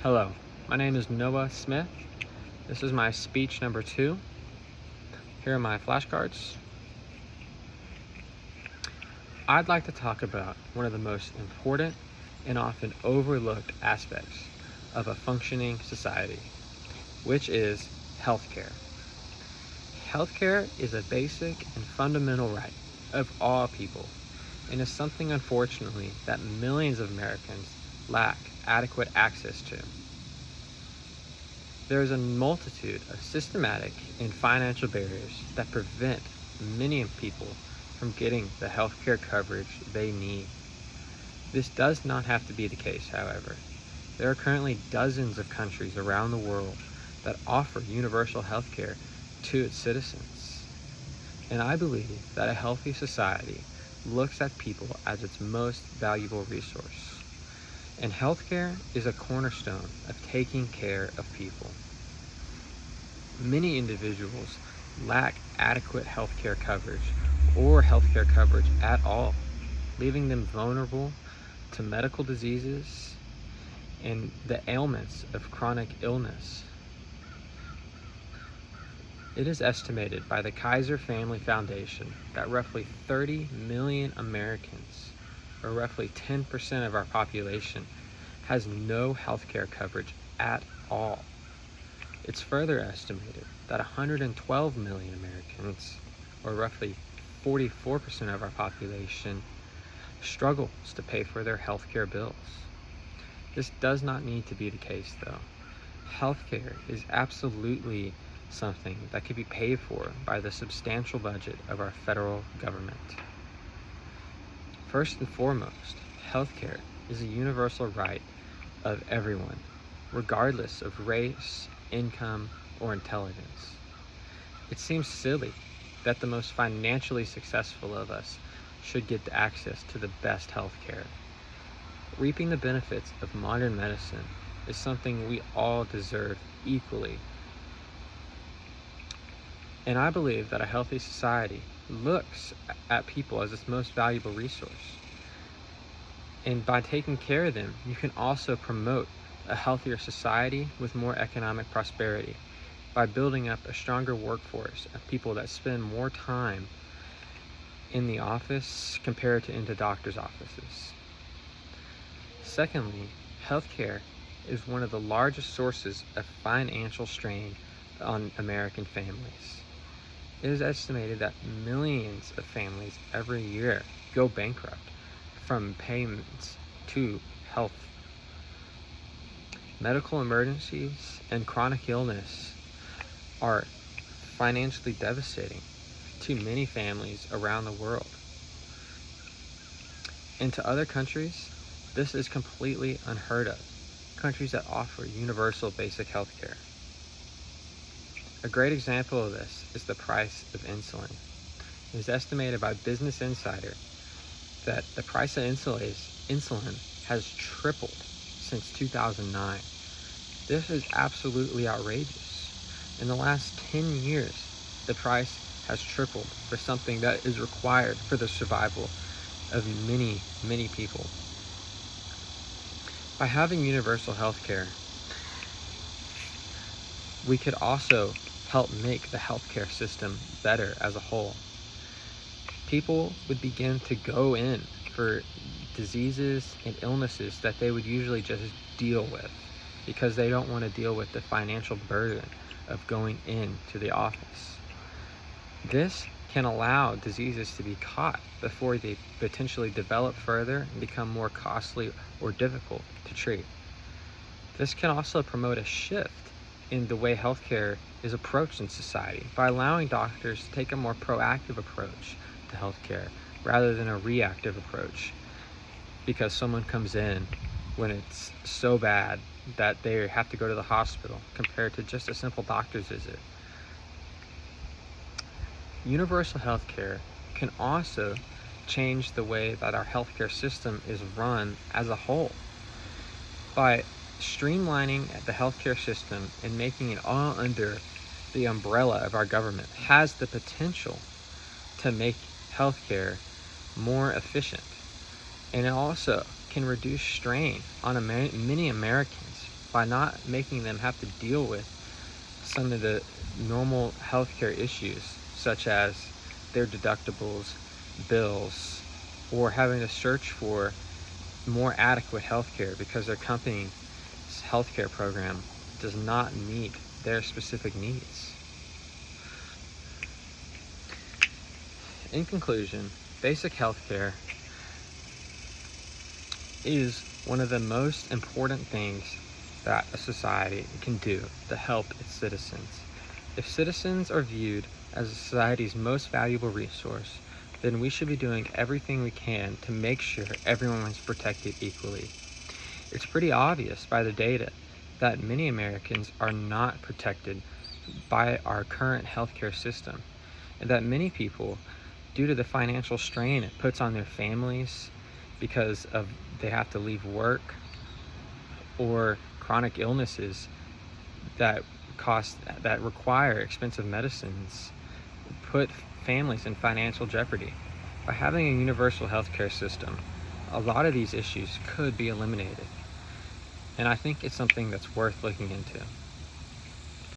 Hello, my name is Noah Smith. This is my speech number 2. Here are my flashcards. I'd like to talk about one of the most important and often overlooked aspects of a functioning society, which is healthcare. Healthcare is a basic and fundamental right of all people, and is something, unfortunately, that millions of Americans lack adequate access to. There is a multitude of systematic and financial barriers that prevent many people from getting the healthcare coverage they need. This does not have to be the case, however. There are currently dozens of countries around the world that offer universal healthcare to its citizens. And I believe that a healthy society looks at people as its most valuable resource. And healthcare is a cornerstone of taking care of people. Many individuals lack adequate healthcare coverage or healthcare coverage at all, leaving them vulnerable to medical diseases and the ailments of chronic illness. It is estimated by the Kaiser Family Foundation that roughly 30 million Americans, or roughly 10% of our population, has no healthcare coverage at all. It's further estimated that 112 million Americans, or roughly 44% of our population, struggles to pay for their healthcare bills. This does not need to be the case, though. Healthcare is absolutely something that could be paid for by the substantial budget of our federal government. First and foremost, healthcare is a universal right of everyone, regardless of race, income, or intelligence. It seems silly that the most financially successful of us should get access to the best health care. Reaping the benefits of modern medicine is something we all deserve equally. And I believe that a healthy society looks at people as its most valuable resource. And by taking care of them, you can also promote a healthier society with more economic prosperity by building up a stronger workforce of people that spend more time in the office compared to into doctors' offices. Secondly, healthcare is one of the largest sources of financial strain on American families. It is estimated that millions of families every year go bankrupt from payments to health. Medical emergencies and chronic illness are financially devastating to many families around the world. And to other countries, this is completely unheard of. Countries that offer universal basic health care. A great example of this is the price of insulin. It is estimated by Business Insider that the price of insulin has tripled since 2009. This is absolutely outrageous. In the last 10 years, the price has tripled for something that is required for the survival of many, many people. By having universal health care, we could also help make the healthcare system better as a whole. People would begin to go in for diseases and illnesses that they would usually just deal with because they don't want to deal with the financial burden of going into the office. This can allow diseases to be caught before they potentially develop further and become more costly or difficult to treat. This can also promote a shift in the way healthcare is approached in society by allowing doctors to take a more proactive approach to healthcare rather than a reactive approach, because someone comes in when it's so bad that they have to go to the hospital compared to just a simple doctor's visit. Universal healthcare can also change the way that our healthcare system is run as a whole. By streamlining the healthcare system and making it all under the umbrella of our government has the potential to make healthcare more efficient. And it also can reduce strain on many Americans by not making them have to deal with some of the normal healthcare issues, such as their deductibles, bills, or having to search for more adequate healthcare because their company's healthcare program does not meet their specific needs. In conclusion, basic healthcare is one of the most important things that a society can do to help its citizens. If citizens are viewed as a society's most valuable resource, then we should be doing everything we can to make sure everyone is protected equally. It's pretty obvious by the data that many Americans are not protected by our current healthcare system, and that many people, due to the financial strain it puts on their families because of they have to leave work, or chronic illnesses that require expensive medicines, put families in financial jeopardy. By having a universal healthcare system, a lot of these issues could be eliminated. And I think it's something that's worth looking into.